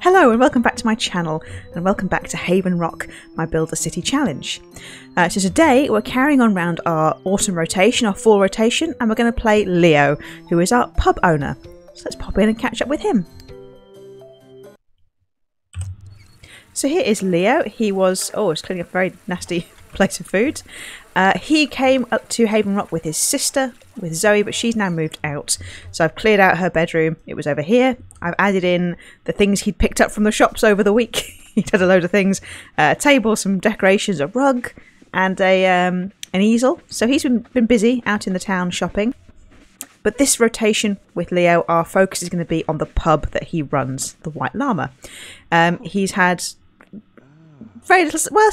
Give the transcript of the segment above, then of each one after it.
Hello and welcome back to my channel, and welcome back to Haven Rock, my Build a City challenge. So today we're carrying on round our autumn rotation, our fall rotation, and we're going to play Leo, who is our pub owner. So let's pop in and catch up with him. So here is Leo. He was, he's cleaning up a very nasty plate of food. He came up to Haven Rock with his sister, with Zoe, but she's now moved out. So I've cleared out her bedroom. It was over here. I've added in the things he'd picked up from the shops over the week. He'd had a load of things. A table, some decorations, a rug, and an easel. So he's been busy out in the town shopping. But this rotation with Leo, our focus is going to be on the pub that he runs, the White Llama. He's had very little... Well,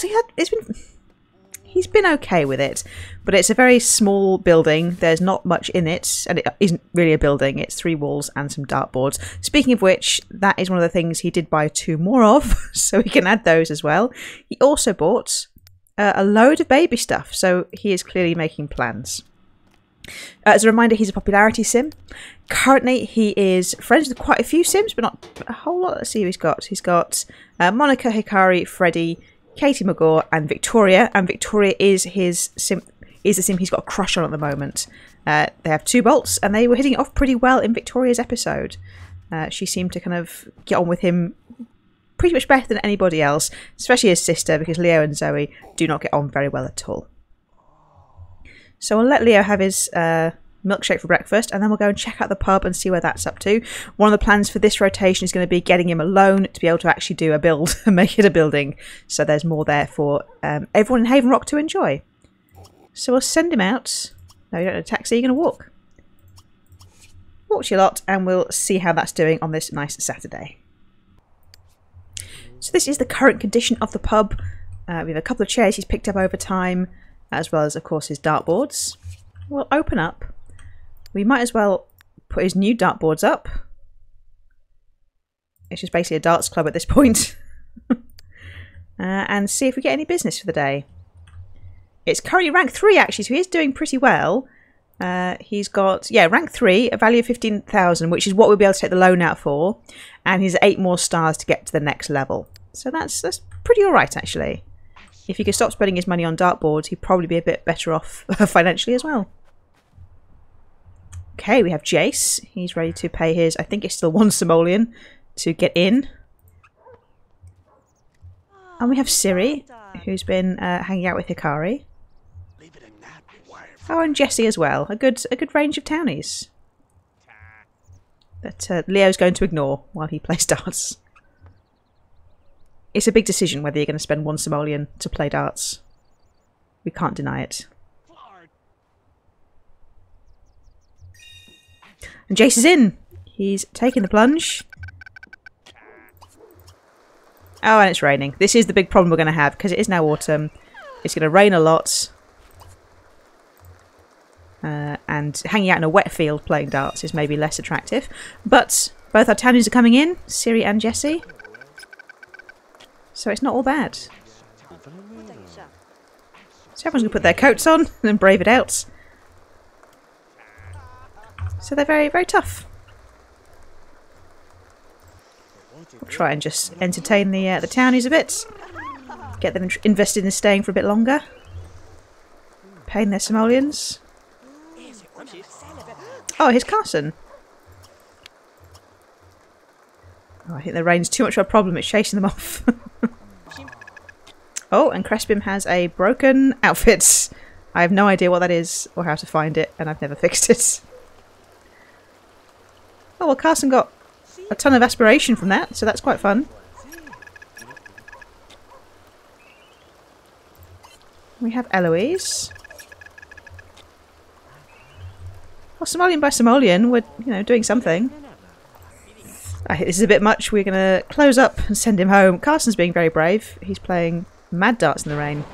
he's been okay with it, but it's a very small building. There's not much in it, and it isn't really a building. It's 3 walls and some dartboards. Speaking of which, that is one of the things he did buy 2 more of, so we can add those as well. He also bought a load of baby stuff, so he is clearly making plans. As a reminder, he's a popularity sim. Currently, he is friends with quite a few sims, but not a whole lot. Let's see who he's got. He's got Monica, Hikari, Freddie, Katie McGaw, and Victoria. And Victoria is his sim. Is the sim he's got a crush on at the moment. They have 2 bolts, and they were hitting it off pretty well in Victoria's episode. She seemed to kind of get on with him pretty much better than anybody else, especially his sister, because Leo and Zoe do not get on very well at all. So I'll let Leo have his milkshake for breakfast, and then we'll go and check out the pub and see where that's up to. One of the plans for this rotation is going to be getting him a loan to be able to actually do a build and make it a building. So there's more there for everyone in Haven Rock to enjoy. So we'll send him out. No, you don't need a taxi, you're going to walk. Walk your lot, and we'll see how that's doing on this nice Saturday. So this is the current condition of the pub. We have a couple of chairs he's picked up over time, as well as, of course, his dartboards. We'll open up. We might as well put his new dartboards up. It's just basically a darts club at this point. And see if we get any business for the day. It's currently rank 3 actually, so he is doing pretty well. He's got, rank 3, a value of 15,000, which is what we'll be able to take the loan out for. And he's 8 more stars to get to the next level. So that's pretty alright actually. If he could stop spending his money on dartboards, he'd probably be a bit better off financially as well. Okay, we have Jace. He's ready to pay his, I think it's still 1 simoleon to get in. And we have Siri, who's been hanging out with Hikari. Oh, and Jessie as well. A good range of townies that Leo's going to ignore while he plays darts. It's a big decision whether you're going to spend 1 simoleon to play darts. We can't deny it. And Jace is in. He's taking the plunge. Oh, and it's raining. This is the big problem we're going to have, because it is now autumn. It's going to rain a lot. And hanging out in a wet field playing darts is maybe less attractive. But both our townies are coming in, Siri and Jessie. So it's not all bad. So everyone's going to put their coats on and brave it out. So they're very, very tough. We'll try and just entertain the townies a bit. Get them invested in staying for a bit longer. Paying their simoleons. Oh, here's Carson. Oh, I think the rain's too much of a problem. It's chasing them off. Oh, and Crespim has a broken outfit. I have no idea what that is or how to find it, and I've never fixed it. Oh, well, Carson got a ton of aspiration from that, so that's quite fun. We have Eloise. Well, simoleon by simoleon, we're, doing something. I think this is a bit much. We're going to close up and send him home. Carson's being very brave. He's playing mad darts in the rain.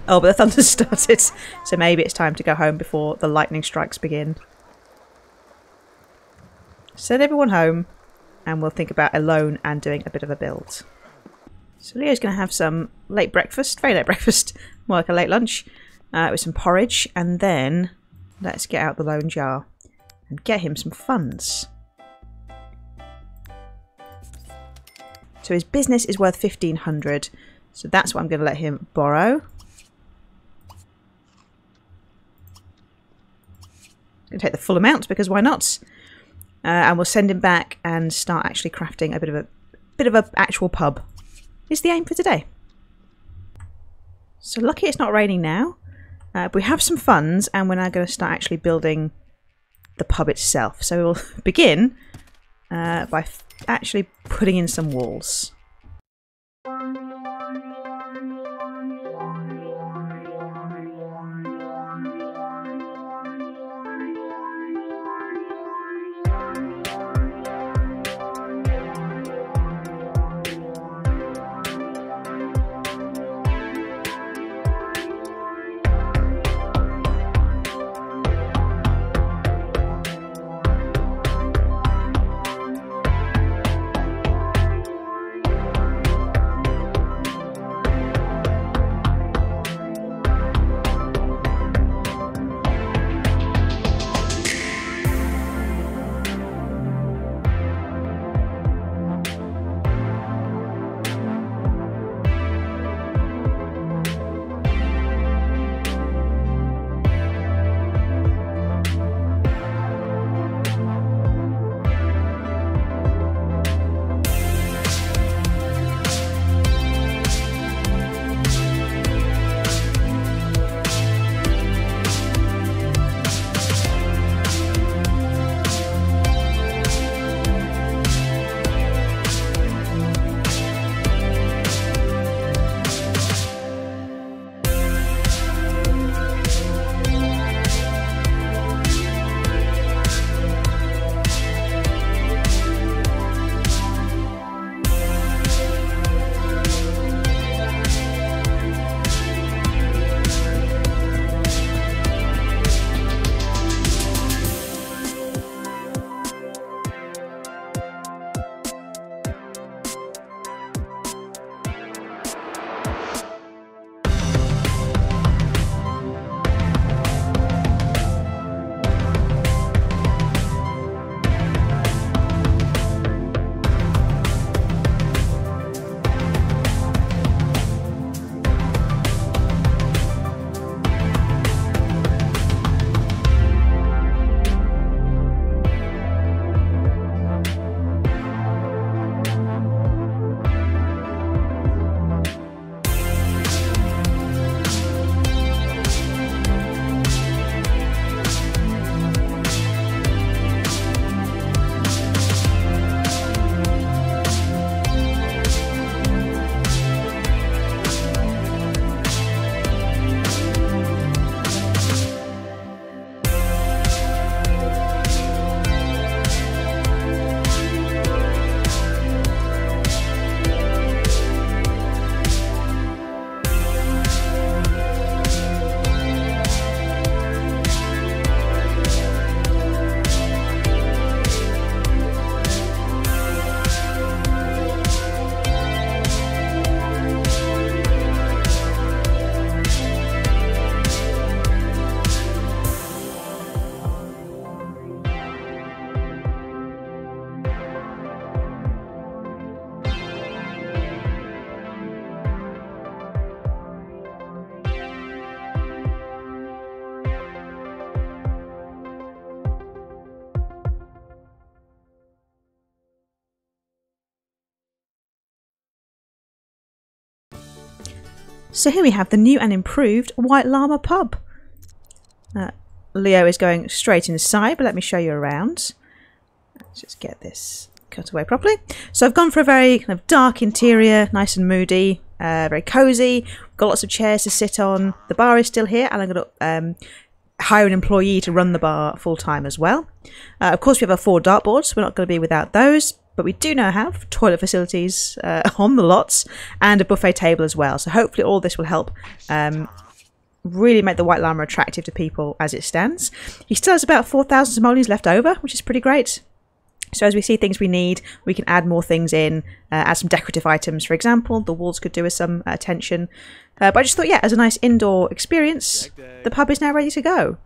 Oh, but the thunder started, so maybe it's time to go home before the lightning strikes begin. Send everyone home, and we'll think about a loan and doing a bit of a build. So Leo's going to have some late breakfast, very late breakfast, more like a late lunch, with some porridge, and then let's get out the loan jar and get him some funds. So his business is worth 1,500. So that's what I'm going to let him borrow. I'm going to take the full amount because why not? And we'll send him back and start actually crafting a bit of a actual pub. Is the aim for today. So lucky it's not raining now. But we have some funds and we're now going to start actually building the pub itself. So we'll begin by actually putting in some walls. So here we have the new and improved White Llama pub. Leo is going straight inside, but let me show you around. Let's just get this cut away properly. So I've gone for a very kind of dark interior, nice and moody, very cosy. Got lots of chairs to sit on. The bar is still here, and I'm going to hire an employee to run the bar full time as well. Of course, we have our 4 dartboards. We're not going to be without those. But we do now have toilet facilities on the lots and a buffet table as well. So hopefully all this will help really make the White Llama attractive to people as it stands. He still has about 4,000 simoleons left over, which is pretty great. So as we see things we need, we can add more things in, add some decorative items, for example. The walls could do with some attention. But I just thought, yeah, as a nice indoor experience, the pub is now ready to go.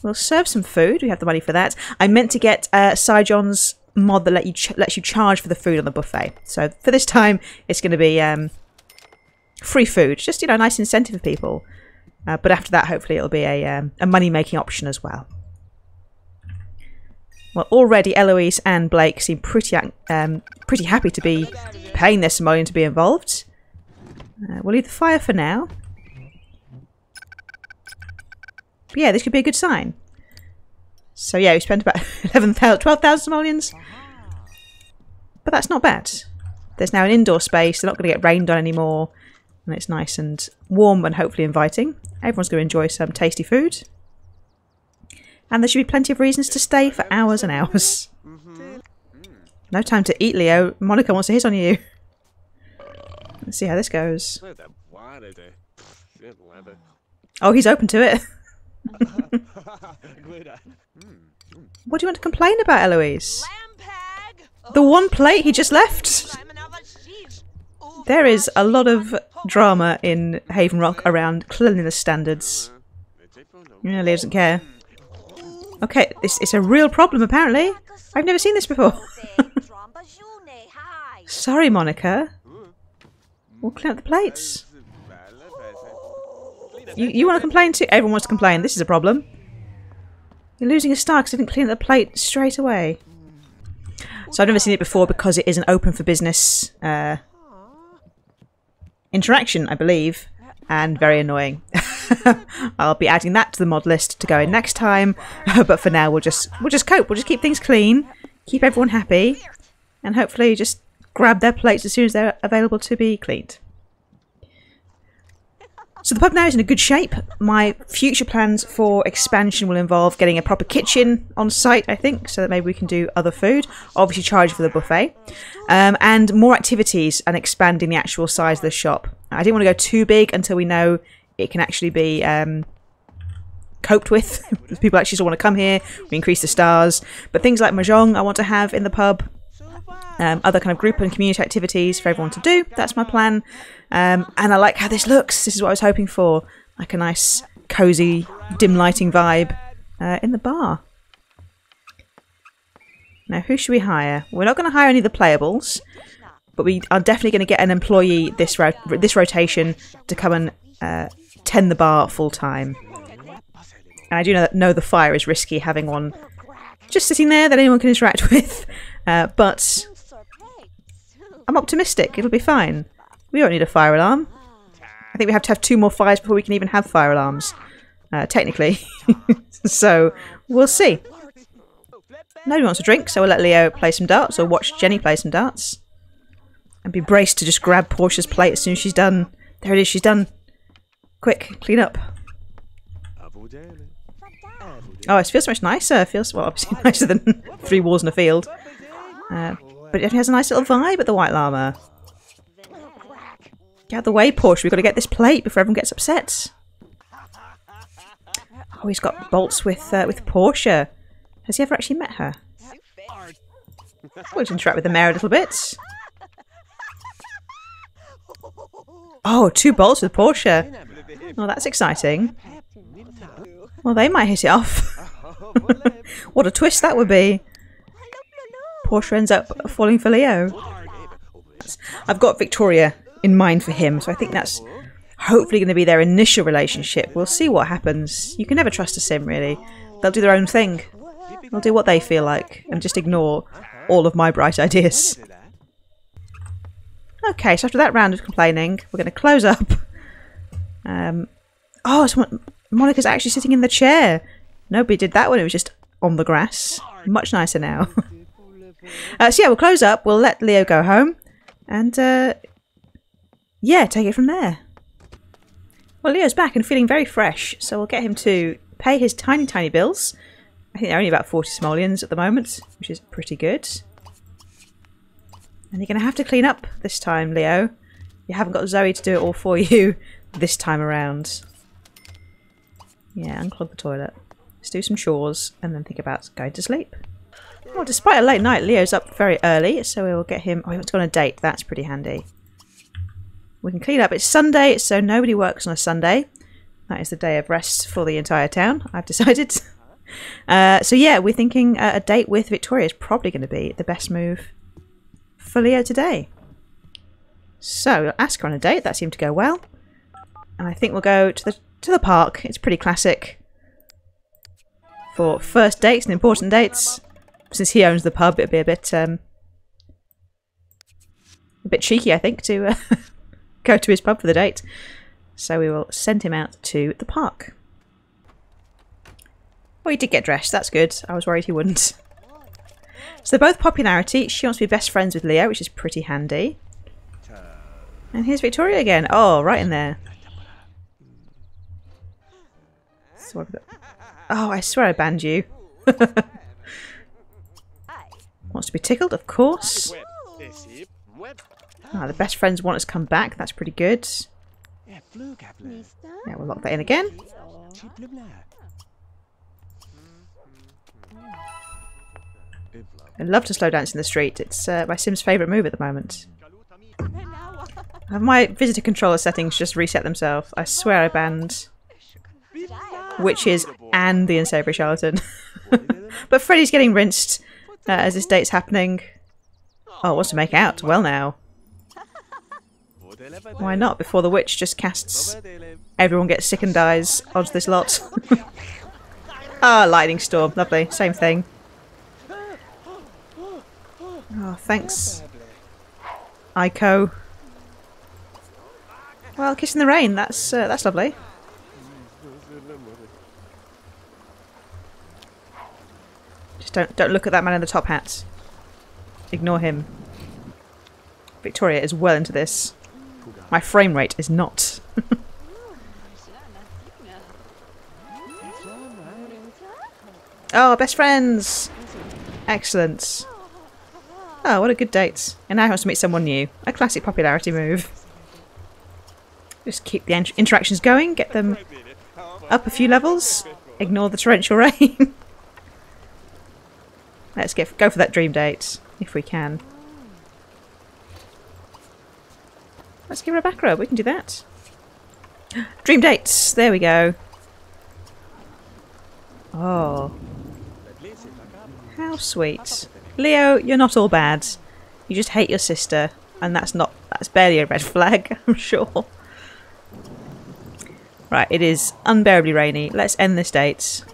We'll serve some food. We have the money for that. I meant to get Sir John's mod that lets you charge for the food on the buffet. So for this time, it's going to be free food. Just, you know, a nice incentive for people. But after that, hopefully it'll be a money-making option as well. Well, already Eloise and Blake seem pretty happy to be paying their simoleon to be involved. We'll leave the fire for now. But yeah, this could be a good sign. So yeah, we spent about 12,000 simoleons. But that's not bad. There's now an indoor space. They're not going to get rained on anymore. And it's nice and warm and hopefully inviting. Everyone's going to enjoy some tasty food. And there should be plenty of reasons to stay for hours and hours. No time to eat, Leo. Monica wants to hit on you. Let's see how this goes. Oh, he's open to it. What do you want to complain about, Eloise? The one plate he just left? There is a lot of drama in Haven Rock around cleanliness standards. Yeah, Leo doesn't care. Okay, it's a real problem apparently. I've never seen this before. Sorry, Monica. We'll clean up the plates. You want to complain too? Everyone wants to complain. This is a problem. You're losing a star because I didn't clean up the plate straight away. So I've never seen it before because it is an open for business interaction, I believe, and very annoying. I'll be adding that to the mod list to go in next time, but for now we'll just cope. We'll just keep things clean, keep everyone happy, and hopefully just grab their plates as soon as they're available to be cleaned. So the pub now is in a good shape. My future plans for expansion will involve getting a proper kitchen on site, I think, so that maybe we can do other food. Obviously charge for the buffet. And more activities and expanding the actual size of the shop. I didn't want to go too big until we know it can actually be coped with. People actually still want to come here. We increase the stars. But things like mahjong I want to have in the pub. Other kind of group and community activities for everyone to do. That's my plan. And I like how this looks. This is what I was hoping for. Like a nice, cosy, dim lighting vibe in the bar. Now, who should we hire? We're not going to hire any of the playables. But we are definitely going to get an employee this rotation to come and tend the bar full time. And I do know the fire is risky, having one just sitting there that anyone can interact with. But I'm optimistic. It'll be fine. We don't need a fire alarm. I think we have to have 2 more fires before we can even have fire alarms. Technically. So, we'll see. Nobody wants a drink, so we'll let Leo play some darts, or watch Jenny play some darts. And be braced to just grab Portia's plate as soon as she's done. There it is, she's done. Quick, clean up. Oh, it feels so much nicer. It feels, well, obviously nicer than 3 walls in a field. But it has a nice little vibe at the White Llama. Get out of the way, Portia. We've got to get this plate before everyone gets upset. Oh, he's got bolts with Portia. Has he ever actually met her? We'll just interact with the mayor a little bit. Oh, 2 bolts with Portia. Oh, that's exciting. Well, they might hit it off. What a twist that would be. Portia ends up falling for Leo. I've got Victoria in mind for him, so I think that's hopefully going to be their initial relationship. We'll see what happens. You can never trust a sim, really. They'll do their own thing. They'll do what they feel like and just ignore all of my bright ideas. Okay, so after that round of complaining, we're going to close up. Oh, so Monica's actually sitting in the chair. Nobody did that when it was just on the grass. Much nicer now. So yeah, we'll close up. We'll let Leo go home. And yeah, take it from there. Well, Leo's back and feeling very fresh. So we'll get him to pay his tiny, tiny bills. I think they're only about 40 simoleons at the moment, which is pretty good. And you're going to have to clean up this time, Leo. You haven't got Zoe to do it all for you this time around. Yeah, unclog the toilet. Let's do some chores and then think about going to sleep. Well, despite a late night, Leo's up very early, so we will get him... Oh, he wants to go on a date. That's pretty handy. We can clean up. It's Sunday, so nobody works on a Sunday. That is the day of rest for the entire town, I've decided. So yeah, we're thinking a date with Victoria is probably going to be the best move for Leo today. So we'll ask her on a date. That seemed to go well. And I think we'll go to the park. It's pretty classic for first dates and important dates. Since he owns the pub, it'd be a bit cheeky, I think, to go to his pub for the date. So we will send him out to the park. Oh, he did get dressed. That's good. I was worried he wouldn't. So they're both popularity. She wants to be best friends with Leo, which is pretty handy. And here's Victoria again. Oh, right in there. So what have we got? Oh, I swear I banned you. Wants to be tickled, of course. Ah, the best friends want us to come back. That's pretty good. Yeah, we'll lock that in again. I love to slow dance in the street. It's my Sim's favourite move at the moment. My visitor controller settings just reset themselves. I swear I banned witches and the unsavoury charlatan. But Freddy's getting rinsed as this date's happening. Oh, wants to make out. Well now. Why not? Before the witch just casts everyone gets sick and dies onto this lot. Ah, lightning storm. Lovely. Same thing. Oh, thanks, Aiko. Well, kiss in the rain. That's lovely. Just don't look at that man in the top hat. Ignore him. Victoria is well into this. My frame rate is not. Oh, best friends! Excellent. Oh, what a good date. And now he wants to meet someone new. A classic popularity move. Just keep the interactions going, get them up a few levels, ignore the torrential rain. Let's go for that dream date, if we can. Let's give her a back rub, we can do that. Dream dates, there we go. Oh. How sweet. Leo, you're not all bad. You just hate your sister, and that's barely a red flag, I'm sure. Right, it is unbearably rainy. Let's end this date.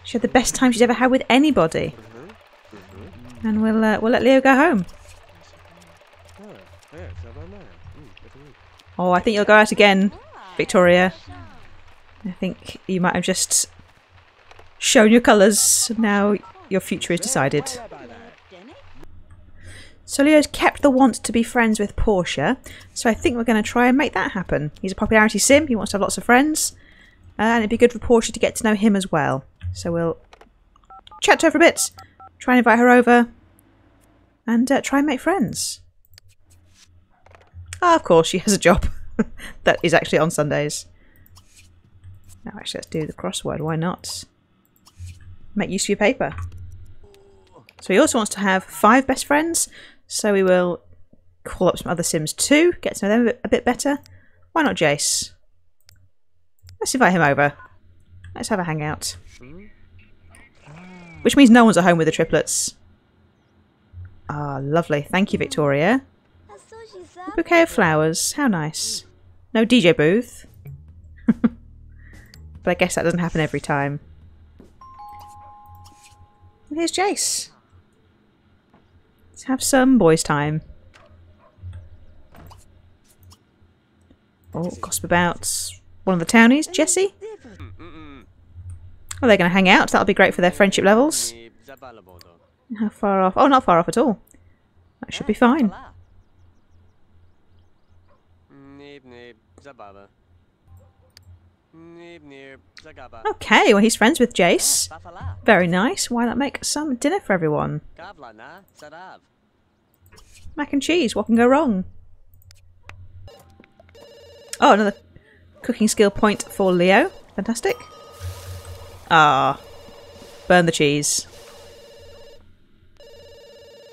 She had the best time she's ever had with anybody. And we'll let Leo go home. Oh, I think you'll go out again, Victoria. I think you might have just shown your colours. Now your future is decided. So Leo's kept the want to be friends with Portia, so I think we're going to try and make that happen. He's a popularity sim, he wants to have lots of friends, and it'd be good for Portia to get to know him as well. So we'll chat to her for a bit, try and invite her over, and try and make friends. Ah, of course, she has a job that is actually on Sundays. Now actually let's do the crossword, why not? Make use of your paper. So he also wants to have 5 best friends, so we will call up some other Sims too, get to know them a bit better. Why not Jace? Let's invite him over. Let's have a hangout. Which means no one's at home with the triplets. Ah, lovely. Thank you, Victoria. A bouquet of flowers. How nice. No DJ booth. But I guess that doesn't happen every time. And here's Jace. Let's have some boys' time. Oh, gossip about one of the townies, Jessie. Oh, they're going to hang out. That'll be great for their friendship levels. How far off? Oh, not far off at all. That should be fine. Okay, well he's friends with Jace. Very nice. Why not make some dinner for everyone? Mac and cheese, what can go wrong? Oh, another cooking skill point for Leo. Fantastic. Ah, burn the cheese.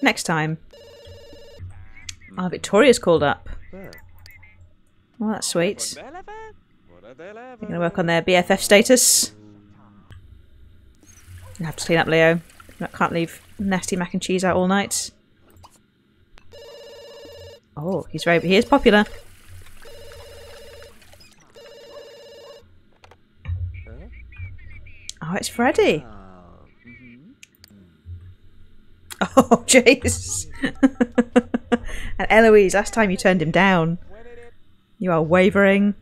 Next time. Ah, Victoria's called up. Well, that's sweet. They're going to work on their BFF status. You have to clean up, Leo. You can't leave nasty mac and cheese out all night. Oh, he is popular. Oh, it's Freddy. Oh, jeez. And Eloise, last time you turned him down. You are wavering.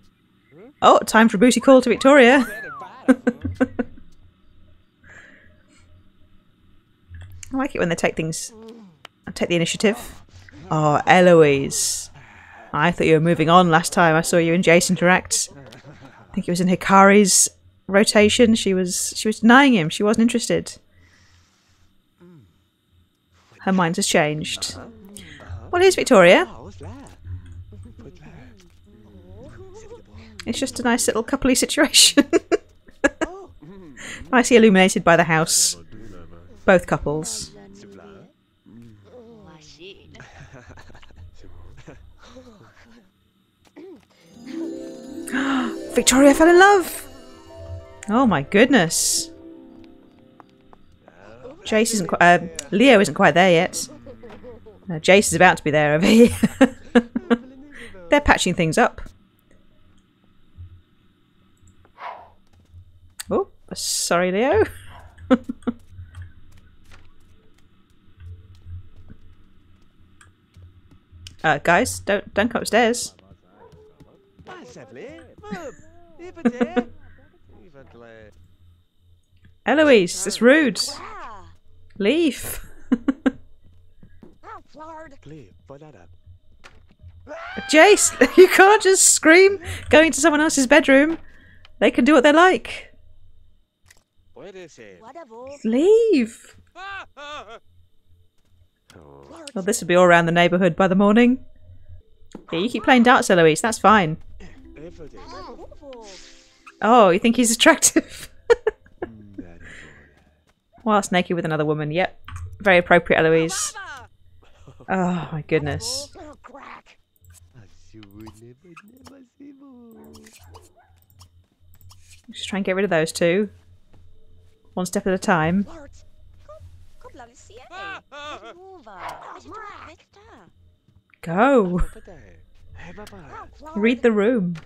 Oh, time for a booty call to Victoria. I like it when they take things... take the initiative. Oh, Eloise. I thought you were moving on last time I saw you and Jace interact. I think it was in Hikari's rotation. She was denying him. She wasn't interested. Her mind has changed. Well, here's Victoria. It's just a nice little coupley situation. Nicely illuminated by the house. Both couples. Victoria fell in love! Oh my goodness. Jace isn't quite... Leo isn't quite there yet. Jace is about to be there over here. They're patching things up. Oh, sorry, Leo. Guys, don't come upstairs. Eloise, that's rude. Leave. Jace, you can't just scream going to someone else's bedroom. They can do what they like. Leave. Well, this will be all around the neighbourhood by the morning. Yeah, you keep playing darts, Eloise. That's fine. Oh, you think he's attractive? Whilst naked with another woman. Yep. Very appropriate, Eloise. Oh, my goodness. Just try and get rid of those two. One step at a time. Go! Read the room.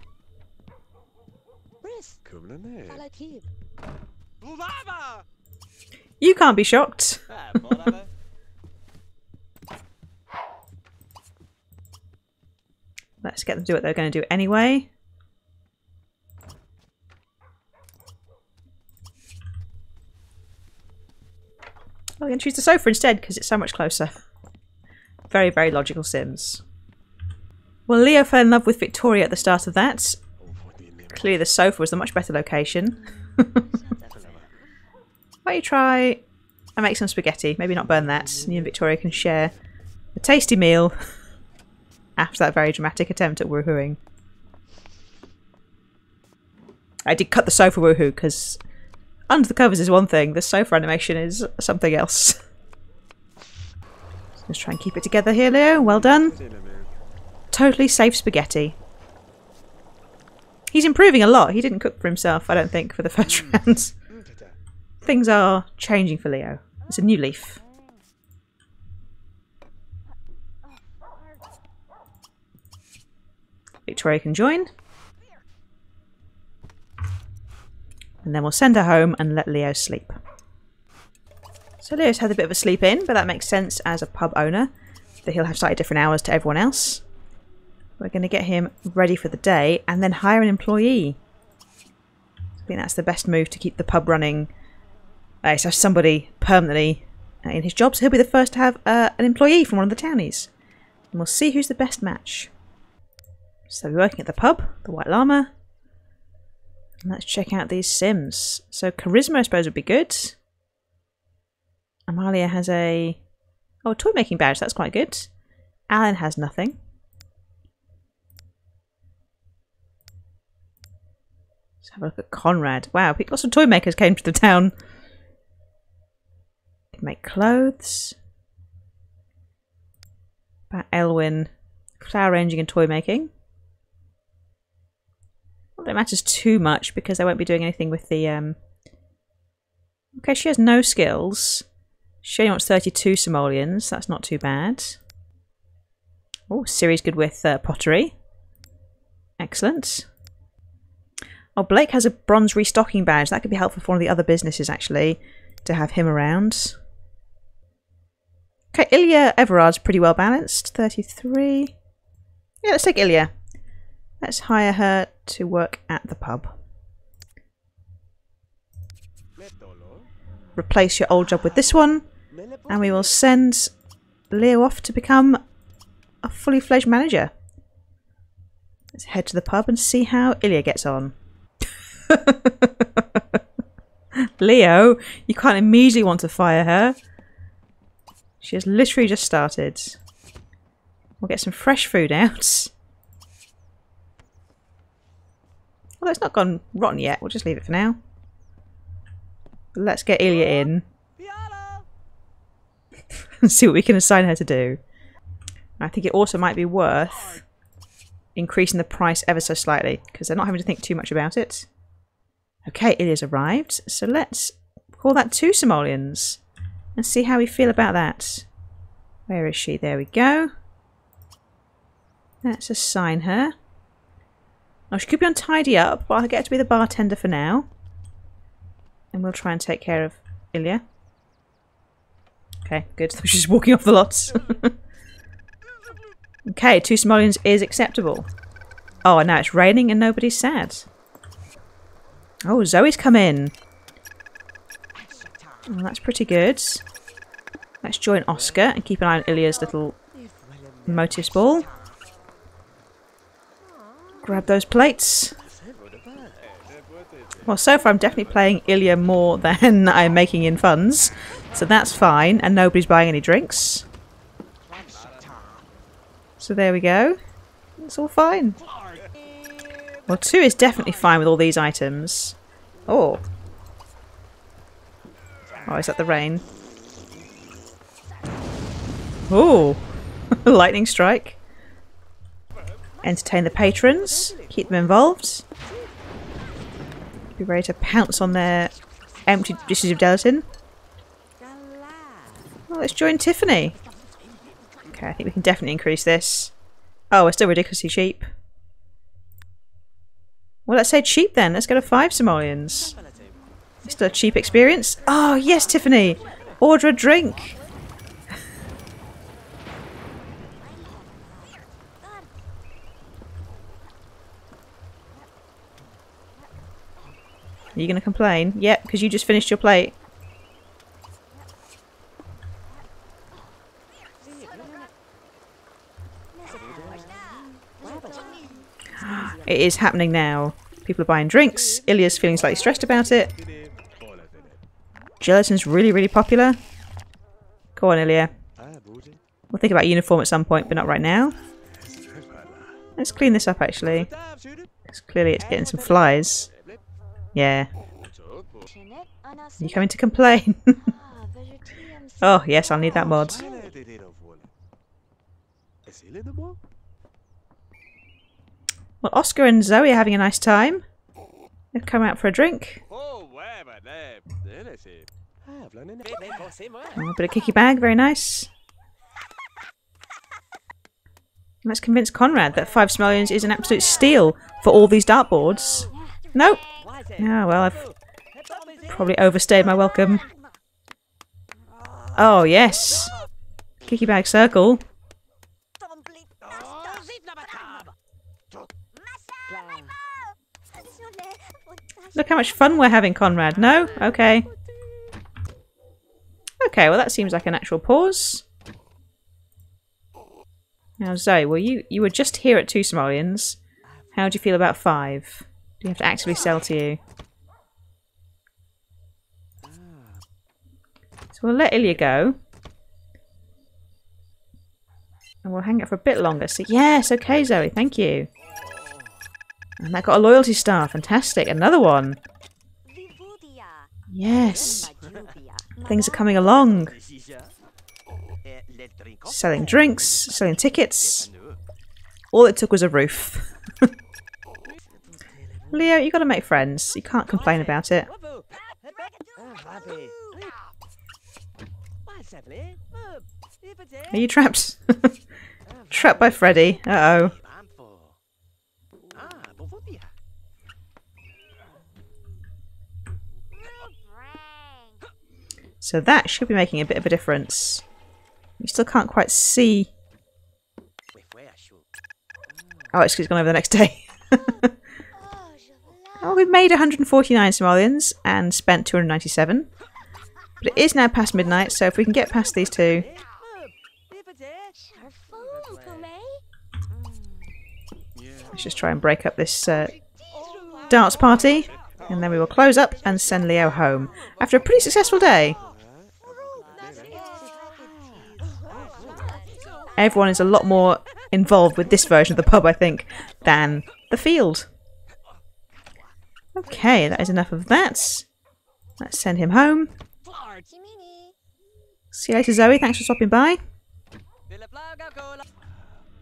You can't be shocked. Let's get them to do what they're going to do anyway. We're going to choose the sofa instead because it's so much closer. Very, very logical Sims. Well, Leo fell in love with Victoria at the start of that. Clearly the sofa was a much better location. Why don't you try and make some spaghetti? Maybe not burn that. And you and Victoria can share a tasty meal after that very dramatic attempt at woohooing. I did cut the sofa woohoo because under the covers is one thing, the sofa animation is something else. Let's try and keep it together here, Leo. Well done. Totally safe spaghetti. He's improving a lot. He didn't cook for himself, I don't think, for the first round. Things are changing for Leo. It's a new leaf. Victoria can join. And then we'll send her home and let Leo sleep. So Leo's had a bit of a sleep in, but that makes sense as a pub owner, that he'll have slightly different hours to everyone else. We're going to get him ready for the day and then hire an employee. I think that's the best move to keep the pub running. So somebody permanently in his job, so he'll be the first to have an employee from one of the townies. And we'll see who's the best match. So we're working at the pub, the White Llama. And let's check out these Sims. So charisma, I suppose, would be good. Amalia has a... oh, toy making badge, that's quite good. Alan has nothing. Let's have a look at Conrad. Wow, lots of toy makers came to the town. Can make clothes. Elwyn, flower arranging and toy making. Well, that matters too much because they won't be doing anything with the... Okay, she has no skills. She only wants 32 simoleons. That's not too bad. Oh, Ciri's good with pottery. Excellent. Oh, Blake has a bronze restocking badge. That could be helpful for one of the other businesses, actually, to have him around. Okay, Ilya Everard's pretty well balanced. 33. Yeah, let's take Ilya. Let's hire her to work at the pub. Replace your old job with this one. And we will send Leo off to become a fully fledged manager. Let's head to the pub and see how Ilya gets on. Leo, you can't immediately want to fire her. She has literally just started. We'll get some fresh food out. Although it's not gone rotten yet, we'll just leave it for now. Let's get Ilya in. And see what we can assign her to do. I think it also might be worth increasing the price ever so slightly, because they're not having to think too much about it. Okay, Ilya's arrived, so let's call that 2 simoleons and see how we feel about that. Where is she? There we go. Let's assign her. Oh, she could be on tidy up, but I'll get her to be the bartender for now. And we'll try and take care of Ilya. Okay, good. She's walking off the lots. Okay, 2 simoleons is acceptable. Oh, and now it's raining and nobody's sad. Oh, Zoe's come in. Oh, that's pretty good. Let's join Oscar and keep an eye on Ilya's little motifs ball. Grab those plates. Well, so far I'm definitely playing Ilya more than I'm making in funds. So that's fine, and nobody's buying any drinks. So there we go. It's all fine. Well, 2 is definitely fine with all these items. Oh. Oh, is that the rain? Oh. Lightning strike. Entertain the patrons. Keep them involved. Be ready to pounce on their empty dishes of gelatin. Well, let's join Tiffany. Okay, I think we can definitely increase this. Oh, we're still ridiculously cheap. Well, let's say cheap then. Let's go to 5 simoleons. Still a cheap experience. Oh, yes, Tiffany. Order a drink. Are you going to complain? Yep, because you just finished your plate. It is happening now. People are buying drinks. Ilya's feeling slightly stressed about it. Gelatin's really, really popular. Go on, Ilya. We'll think about uniform at some point, but not right now. Let's clean this up, actually. Because clearly it's getting some flies. Yeah. You coming to complain? Oh, yes, I'll need that mod. Well, Oscar and Zoe are having a nice time. They've come out for a drink. Oh, a bit of kicky bag, very nice. Let's convince Conrad that 5 simoleons is an absolute steal for all these dartboards. Nope. Oh, well, I've probably overstayed my welcome. Oh, yes. Kicky bag circle. Look how much fun we're having, Conrad. No? Okay. Okay, well that seems like an actual pause. Now Zoe, well you were just here at 2 simoleons. How do you feel about 5? Do you have to actively sell to you? So we'll let Ilya go. And we'll hang out for a bit longer. So yes, okay Zoe, thank you. And that got a loyalty star. Fantastic. Another one. Yes. Things are coming along. Selling drinks, selling tickets. All it took was a roof. Leo, you got to make friends. You can't complain about it. Are you trapped? Trapped by Freddy. Uh-oh. So that should be making a bit of a difference. You still can't quite see. Oh, it's 'cause it's gone over the next day. Oh, we've made 149 simoleons and spent 297. But it is now past midnight, so if we can get past these two... Let's just try and break up this darts party. And then we will close up and send Leo home. After a pretty successful day. Everyone is a lot more involved with this version of the pub, I think, than the field. Okay, that is enough of that. Let's send him home. See you later, Zoe. Thanks for stopping by.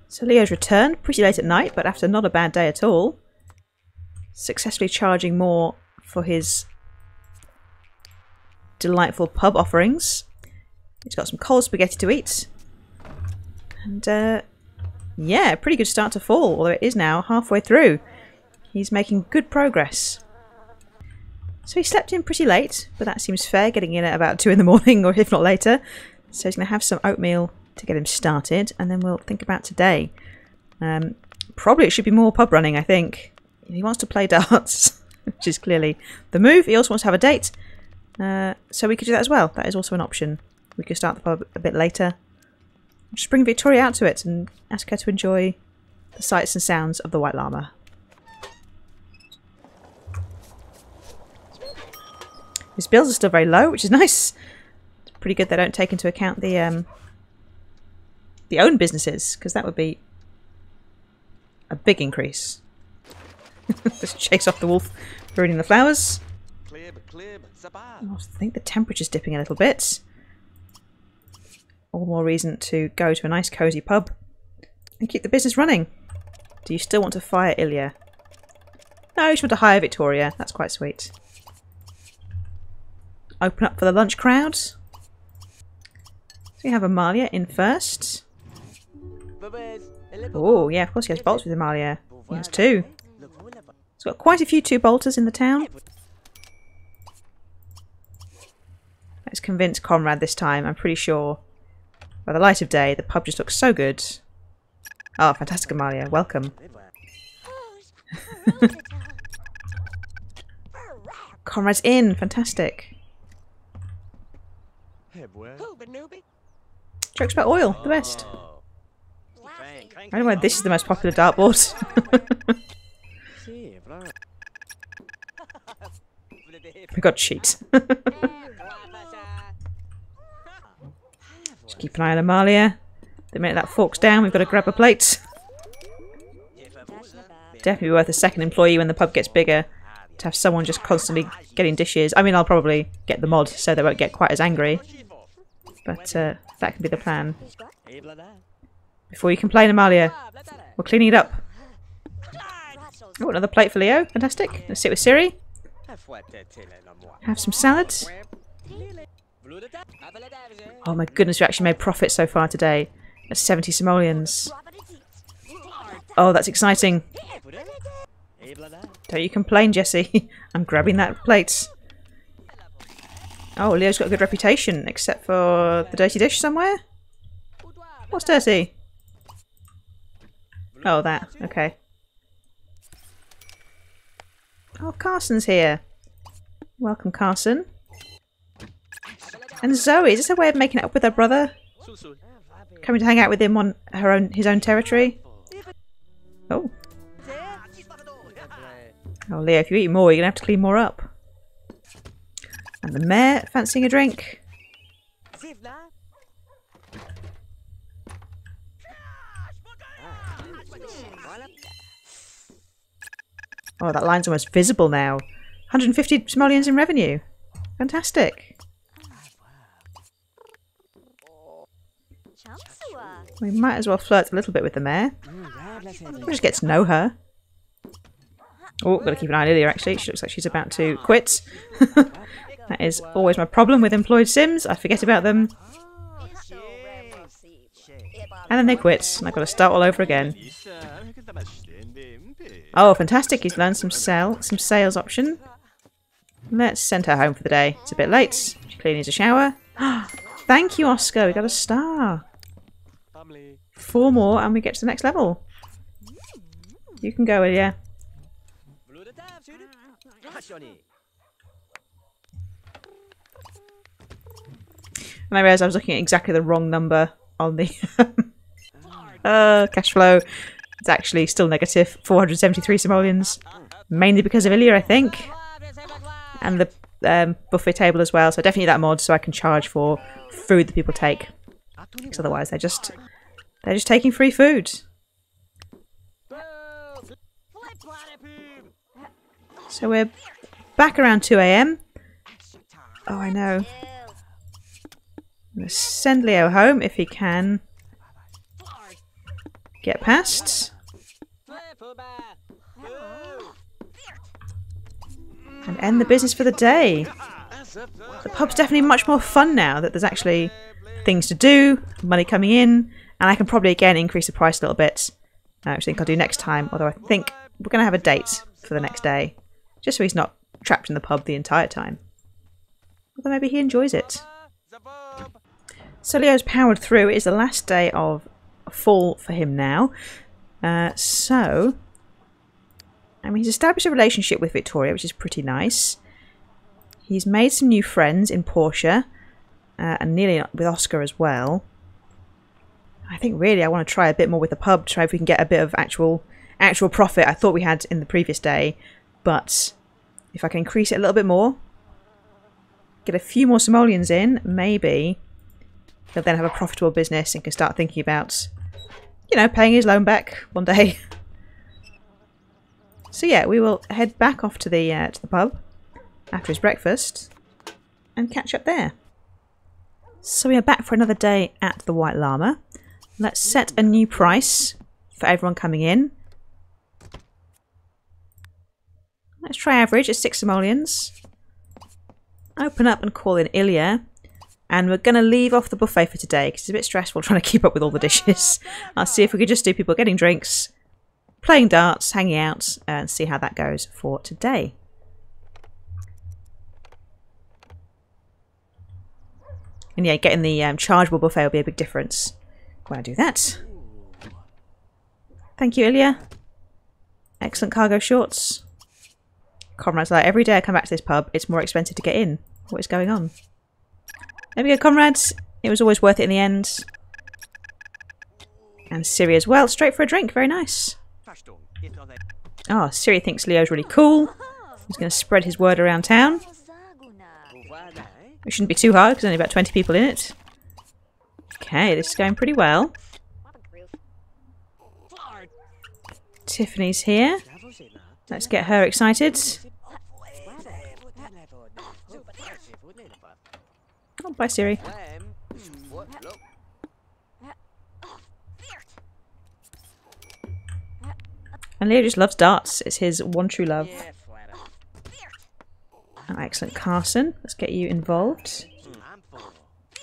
So Leo's returned pretty late at night, but after not a bad day at all. Successfully charging more for his delightful pub offerings. He's got some cold spaghetti to eat. And, yeah, pretty good start to fall, although it is now halfway through. He's making good progress. So he slept in pretty late, but that seems fair, getting in at about 2 in the morning, or if not later. So he's going to have some oatmeal to get him started, and then we'll think about today. Probably it should be more pub running, I think. He wants to play darts, which is clearly the move. He also wants to have a date, so we could do that as well. That is also an option. We could start the pub a bit later. Just bring Victoria out to it and ask her to enjoy the sights and sounds of the White Llama. His bills are still very low, which is nice. It's pretty good they don't take into account the own businesses, because that would be a big increase. Just chase off the wolf, ruining the flowers. I think the temperature's dipping a little bit. All more reason to go to a nice cosy pub and keep the business running. Do you still want to fire Ilya? No, you just want to hire Victoria. That's quite sweet. Open up for the lunch crowd. So we have Amalia in first. Oh, yeah, of course he has bolts with Amalia. He has 2. He's got quite a few 2-bolters in the town. Let's convince Conrad this time, I'm pretty sure. By the light of day, the pub just looks so good. Oh, fantastic, Amalia. Welcome. Conrad's in. Fantastic. Jokes about oil. The best. I don't know why this is the most popular dartboard. We got cheat. Just keep an eye on Amalia. The minute that fork's down, we've got to grab a plate. Definitely worth a second employee when the pub gets bigger. To have someone just constantly getting dishes. I mean, I'll probably get the mod so they won't get quite as angry. But that can be the plan. Before you complain, Amalia, we're cleaning it up. Oh, another plate for Leo. Fantastic. Let's sit with Siri. Have some salads. Oh my goodness, we actually made profit so far today. That's 70 simoleons. Oh, that's exciting. Don't you complain, Jesse. I'm grabbing that plate. Oh, Leo's got a good reputation, except for the dirty dish somewhere. What's dirty? Oh, that. Okay. Oh, Carson's here. Welcome, Carson. And Zoe, is this a way of making it up with her brother? Coming to hang out with him on his own territory? Oh. Oh, Leo, if you eat more, you're going to have to clean more up. And the mayor, fancying a drink? Oh, that line's almost visible now. 150 simoleons in revenue. Fantastic. We might as well flirt a little bit with the mayor. We'll just get to know her. Oh, got to keep an eye on Ilya actually. She looks like she's about to quit. That is always my problem with employed Sims. I forget about them. And then they quit, and I've got to start all over again. Oh, fantastic. He's learned some sales option. Let's send her home for the day. It's a bit late. She clearly needs a shower. Thank you, Oscar. We got a star. 4 more and we get to the next level. You can go, Ilya. And I realised I was looking at exactly the wrong number on the cash flow. It's actually still negative, 473 simoleons. Mainly because of Ilya, I think. And the buffet table as well. So I definitely need that mod so I can charge for food that people take. Because otherwise they're just taking free food. So we're back around 2 AM. Oh, I know. I'm going to send Leo home if he can get past. And end the business for the day. The pub's definitely much more fun now that there's actually things to do, money coming in, and I can probably again increase the price a little bit, which I think I'll do next time, although I think we're going to have a date for the next day, just so he's not trapped in the pub the entire time. Although maybe he enjoys it. So Leo's powered through. It is the last day of fall for him now. He's established a relationship with Victoria, which is pretty nice. He's made some new friends in Portia, and nearly with Oscar as well. I think really I want to try a bit more with the pub, try if we can get a bit of actual profit. I thought we had in the previous day, but if I can increase it a little bit more, get a few more simoleons in, maybe he'll then have a profitable business and can start thinking about, you know, paying his loan back one day. So yeah, we will head back off to the pub after his breakfast and catch up there. So we are back for another day at the White Llama. Let's set a new price for everyone coming in. Let's try average at 6 simoleons. Open up and call in Ilya. And we're going to leave off the buffet for today because it's a bit stressful trying to keep up with all the dishes. I'll see if we could just do people getting drinks, playing darts, hanging out, and see how that goes for today. And yeah, getting the chargeable buffet will be a big difference when I do that. Thank you, Ilya. Excellent cargo shorts. Comrade's like, every day I come back to this pub, it's more expensive to get in. What is going on? There we go, comrades. It was always worth it in the end. And Siri as well. Straight for a drink. Very nice. Oh, Siri thinks Leo's really cool. He's going to spread his word around town. It shouldn't be too hard because there's only about 20 people in it. Okay, this is going pretty well. Tiffany's here. Let's get her excited. Oh, bye, Siri. And Leo just loves darts. It's his one true love. Oh, excellent, Carson. Let's get you involved.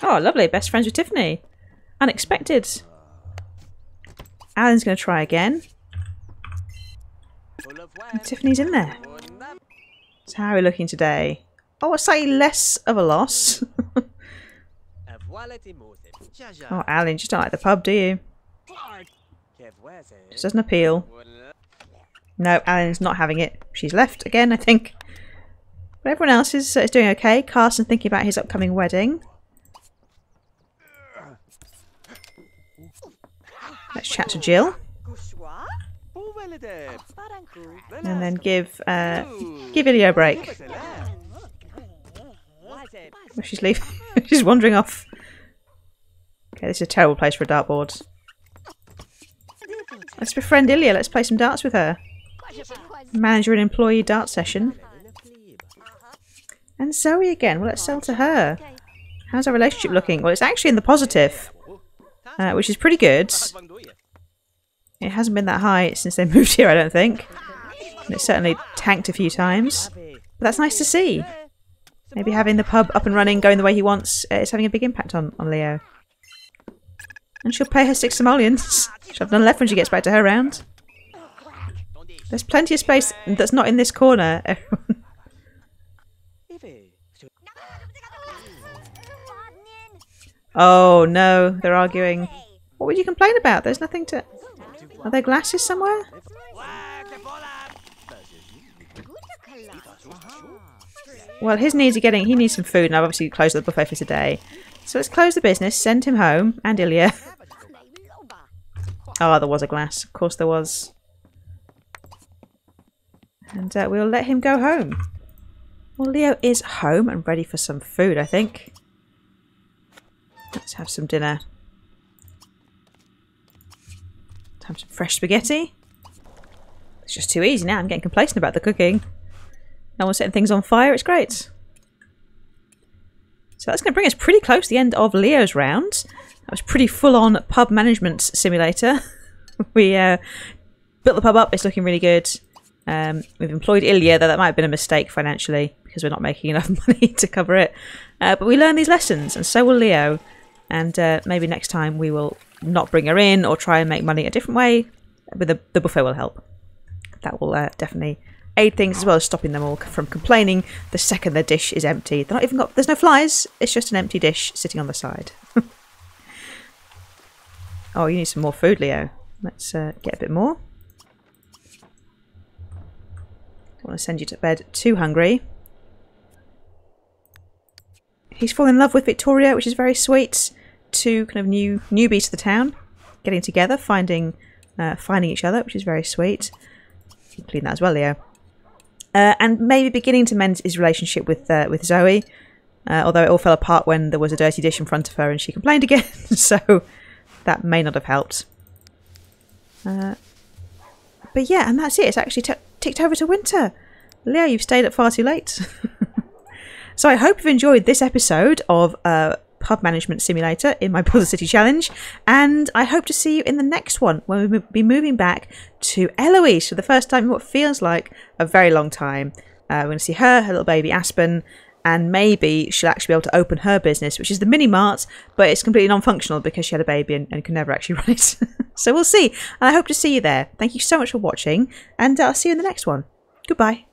Oh, lovely. Best friends with Tiffany. Unexpected. Alan's going to try again. And Tiffany's in there. So how are we looking today? Oh, slightly less of a loss. Oh, Alan, you just don't like the pub, do you? Just doesn't appeal. No, Alan's not having it. She's left again, I think. But everyone else is doing okay. Carson thinking about his upcoming wedding. Let's chat to Jill. And then give Ilya a break. Oh, she's leaving. She's wandering off. Okay, this is a terrible place for a dartboard. Let's befriend Ilya. Let's play some darts with her. Manager and employee dart session. And Zoe again. Well, let's sell to her. How's our relationship looking? Well, it's actually in the positive, which is pretty good. It hasn't been that high since they moved here, I don't think. And it's certainly tanked a few times. But that's nice to see. Maybe having the pub up and running, going the way he wants, is having a big impact on Leo. And she'll pay her 6 simoleons. She'll have none left when she gets back to her round. There's plenty of space that's not in this corner. Oh no, they're arguing. What would you complain about? There's nothing to... Are there glasses somewhere? Well, his needs are getting... He needs some food, and I've obviously closed the buffet for today. So let's close the business, send him home, and Ilya. Oh, there was a glass. Of course there was. And we'll let him go home. Well, Leo is home and ready for some food, I think. Let's have some dinner. Let's have some fresh spaghetti. It's just too easy now. I'm getting complacent about the cooking. No one's setting things on fire. It's great. So that's going to bring us pretty close to the end of Leo's round. That was pretty full-on pub management simulator. We built the pub up. It's looking really good. We've employed Ilya, though that might have been a mistake financially because we're not making enough money to cover it. But we learn these lessons, and so will Leo. And maybe next time we will not bring her in or try and make money a different way. But the buffet will help. That will definitely aid things, as well as stopping them all from complaining the second their dish is empty. They're not even got... There's no flies. It's just an empty dish sitting on the side. Oh, you need some more food, Leo. Let's get a bit more. Don't want to send you to bed too hungry. He's fallen in love with Victoria, which is very sweet. 2 kind of newbies to the town, getting together, finding each other, which is very sweet. You can clean that as well, Leo. And maybe beginning to mend his relationship with Zoe, although it all fell apart when there was a dirty dish in front of her and she complained again, so that may not have helped. But yeah, and that's it. It's actually ticked over to winter. Leo, you've stayed up far too late. So I hope you've enjoyed this episode of Pub Management Simulator in my Build a City Challenge, and I hope to see you in the next one when we'll be moving back to Eloise for the first time in what feels like a very long time. We're going to see her little baby Aspen, and maybe she'll actually be able to open her business, which is the mini mart, but it's completely non-functional because she had a baby and can never actually run it. So we'll see, and I hope to see you there. Thank you so much for watching, and I'll see you in the next one. Goodbye.